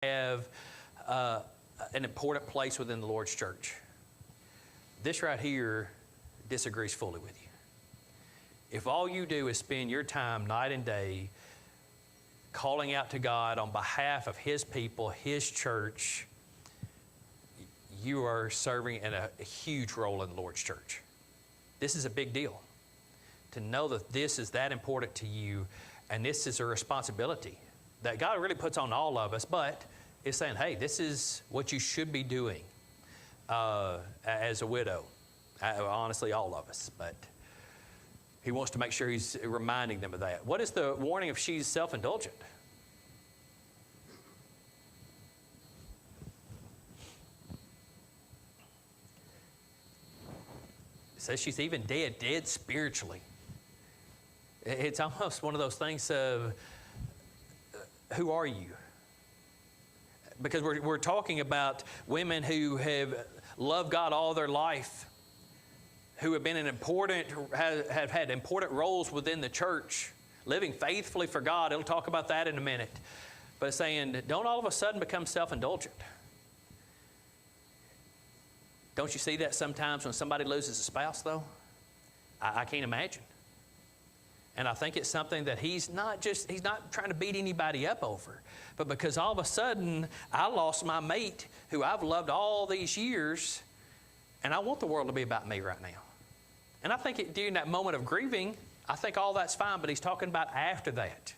have an important place within the Lord's church. This right here disagrees fully with you. If all you do is spend your time night and day calling out to God on behalf of His people, His church, you are serving in a huge role in the Lord's church. This is a big deal. To know that this is that important to you, and this is a responsibility that God really puts on all of us, but it's saying, hey, this is what you should be doing as a widow. Honestly, all of us, but He wants to make sure He's reminding them of that. What is the warning if she's self-indulgent? It says she's even dead spiritually. It's almost one of those things of, who are you? Because we're talking about women who have loved God all their life, who have been have had important roles within the church, living faithfully for God. It'll talk about that in a minute. But saying, don't all of a sudden become self-indulgent. Don't you see that sometimes when somebody loses a spouse, though? I can't imagine. And I think it's something that he's not trying to beat anybody up over, but because all of a sudden I lost my mate who I've loved all these years, and I want the world to be about me right now. And I think during that moment of grieving, I think all that's fine, but he's talking about after that.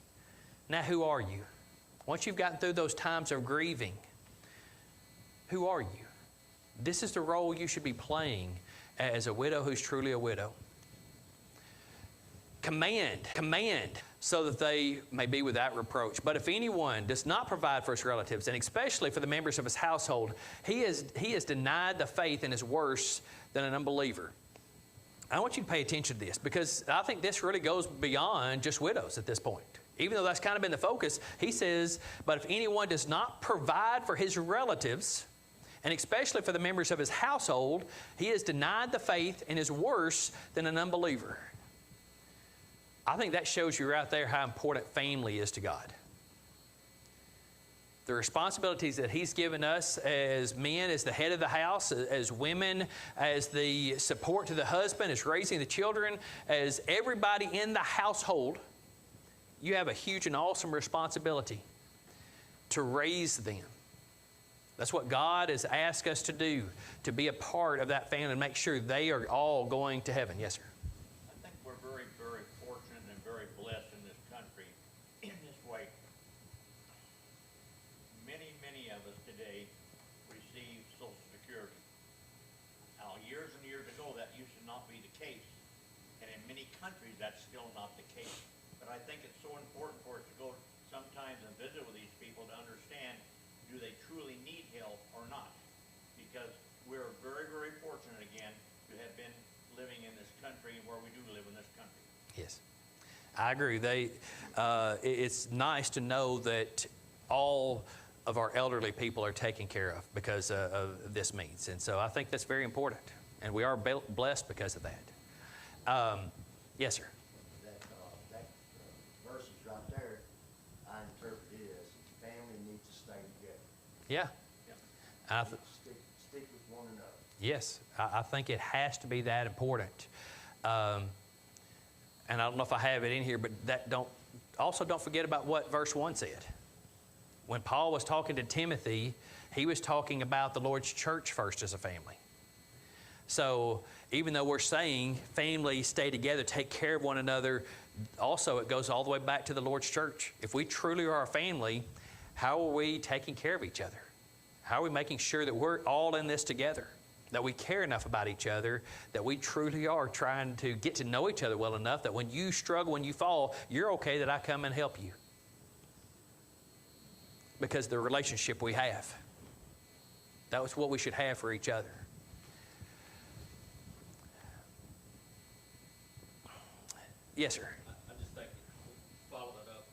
Now, who are you? Once you've gotten through those times of grieving, who are you? This is the role you should be playing as a widow who's truly a widow. Command, so that they may be without reproach. But if anyone does not provide for his relatives, and especially for the members of his household, he has denied the faith and is worse than an unbeliever. I want you to pay attention to this, because I think this really goes beyond just widows at this point. Even though that's kind of been the focus, he says, but if anyone does not provide for his relatives, and especially for the members of his household, he has denied the faith and is worse than an unbeliever. I think that shows you right there how important family is to God. The responsibilities that He's given us as men, as the head of the house, as women, as the support to the husband, as raising the children, as everybody in the household, you have a huge and awesome responsibility to raise them. That's what God has asked us to do, to be a part of that family and make sure they are all going to heaven. Yes, sir. Countries, that's still not the case. But I think it's so important for us to go sometimes and visit with these people to understand, do they truly need help or not? Because we're very, very fortunate, again, to have been living in this country and where we do live in this country. Yes, I agree. It's nice to know that all of our elderly people are taken care of because of this means. And so I think that's very important. And we are blessed because of that. Yes, sir. That verse is right there. I interpret it as family needs to stay together. Yeah. Stick with one another. Yes, I think it has to be that important. And I don't know if I have it in here, but don't forget about what verse 1 said. When Paul was talking to Timothy, he was talking about the Lord's church first as a family. So even though we're saying family, stay together, take care of one another, also it goes all the way back to the Lord's church. If we truly are a family, how are we taking care of each other? How are we making sure that we're all in this together, that we care enough about each other, that we truly are trying to get to know each other well enough that when you struggle, when you fall, you're okay that I come and help you? Because the relationship we have. That was what we should have for each other. Yes, sir. I just think, follow that up.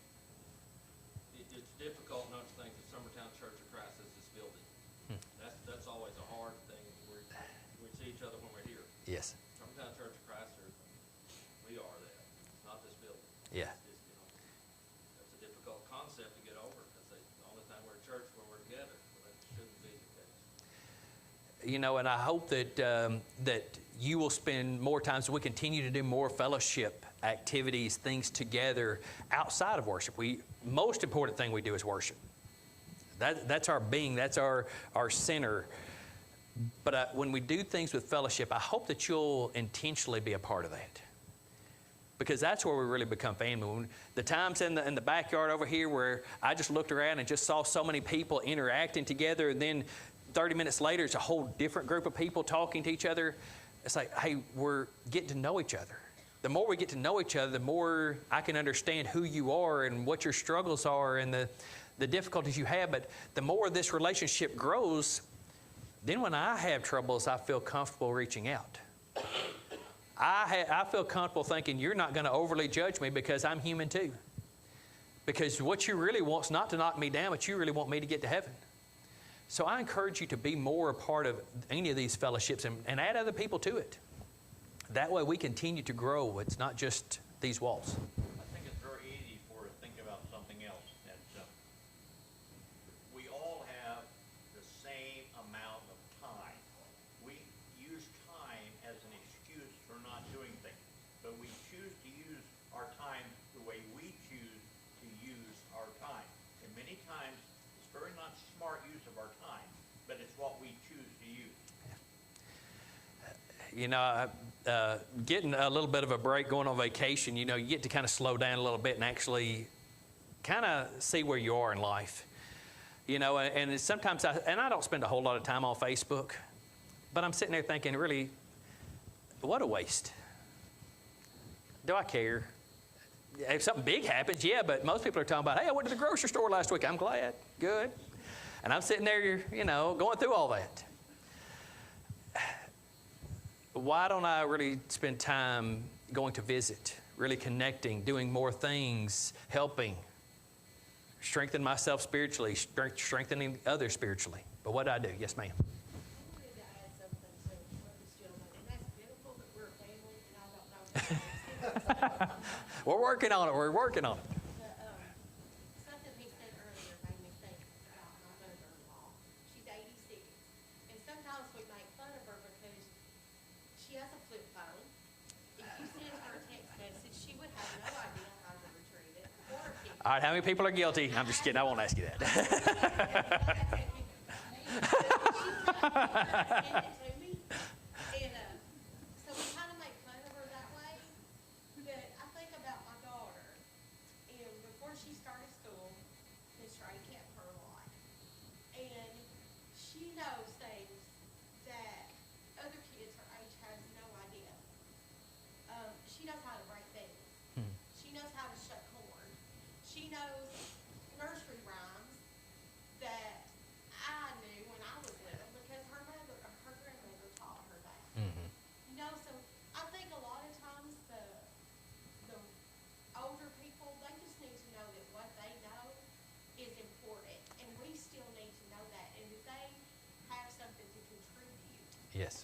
It's difficult not to think the Summertown Church of Christ is this building. That's always a hard thing. We see each other when we're here. Yes. Summertown Church of Christ, we are that. It's not this building. Yeah. That's a difficult concept to get over, because the only time we're at church when we're and I hope that that you will spend more time so we continue to do more fellowship activities, things together outside of worship. Most important thing we do is worship. That's our being. That's our center. But when we do things with fellowship, I hope that you'll intentionally be a part of that. Because that's where we really become family. The times in the backyard over here where I just looked around and just saw so many people interacting together, and then 30 minutes later, it's a whole different group of people talking to each other. It's like, hey, we're getting to know each other. The more we get to know each other, the more I can understand who you are and what your struggles are and the difficulties you have. But the more this relationship grows, then when I have troubles, I feel comfortable reaching out. I feel comfortable thinking you're not going to overly judge me because I'm human too. Because what you really want is not to knock me down, but you really want me to get to heaven. So I encourage you to be more a part of any of these fellowships and add other people to it. That way we continue to grow. It's not just these walls. I think it's very easy for us to think about something else. That we all have the same amount of time. We use time as an excuse for not doing things, but we choose to use our time the way we choose to use our time. And many times it's very not smart use of our time, but it's what we choose to use. Getting a little bit of a break, going on vacation, you get to kind of slow down a little bit and actually kind of see where you are in life. And sometimes I don't spend a whole lot of time on Facebook, but I'm sitting there thinking, really, what a waste. Do I care? If something big happens, yeah, but most people are talking about, hey, I went to the grocery store last week. I'm glad. Good. And I'm sitting there, going through all that. Why don't I really spend time going to visit, really connecting, doing more things, helping, strengthening myself spiritually, strengthening others spiritually? But what do I do? Yes, ma'am. I wanted to add something to what this gentleman, and that's beautiful that we're a family, and I don't know. We're working on it. We're working on it. Something he said earlier made me think about my mother-in-law. She's 86, and sometimes we make fun of her because she has a flip phone. If you send her a text message, she would have no idea how to retrieve it or a picture. All right, how many people are guilty? I'm just kidding. I won't ask you that. She sent it to me, and so we kind of make fun of her that way. But I think about my daughter, and before she started school, Mr. A kept her a lot, and she knows things that other kids her age has no idea. She knows how to break things. She knows how to shut corn. She knows nursery rhymes that I knew when I was little because her grandmother taught her that. So I think a lot of times the older people, they just need to know that what they know is important, and we still need to know that, and that they have something to contribute. Yes.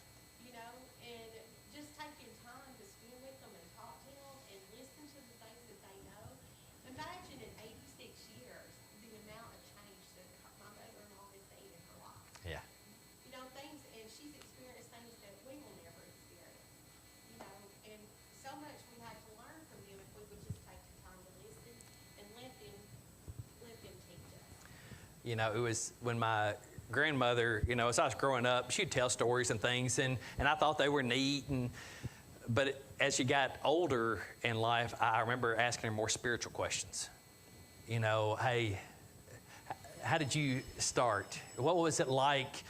And just taking time to spend with them and talk to them and listen to the things that they know. Imagine in 86 years the amount of change that my mother-in-law has seen in her life. Yeah. Things, and she's experienced things that we will never experience. And so much we have to learn from them if we would just take the time to listen and let them teach us. It was when my grandmother, as I was growing up, she'd tell stories and things, and I thought they were neat. But as she got older in life, I remember asking her more spiritual questions. Hey, how did you start? What was it like,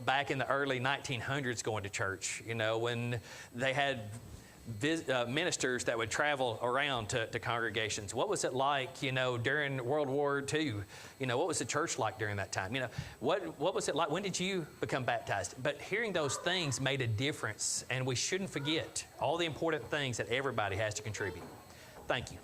back in the early 1900s going to church, when they had ministers that would travel around to congregations? What was it like, during World War II? What was the church like during that time? What was it like? When did you become baptized? But hearing those things made a difference, and we shouldn't forget all the important things that everybody has to contribute. Thank you.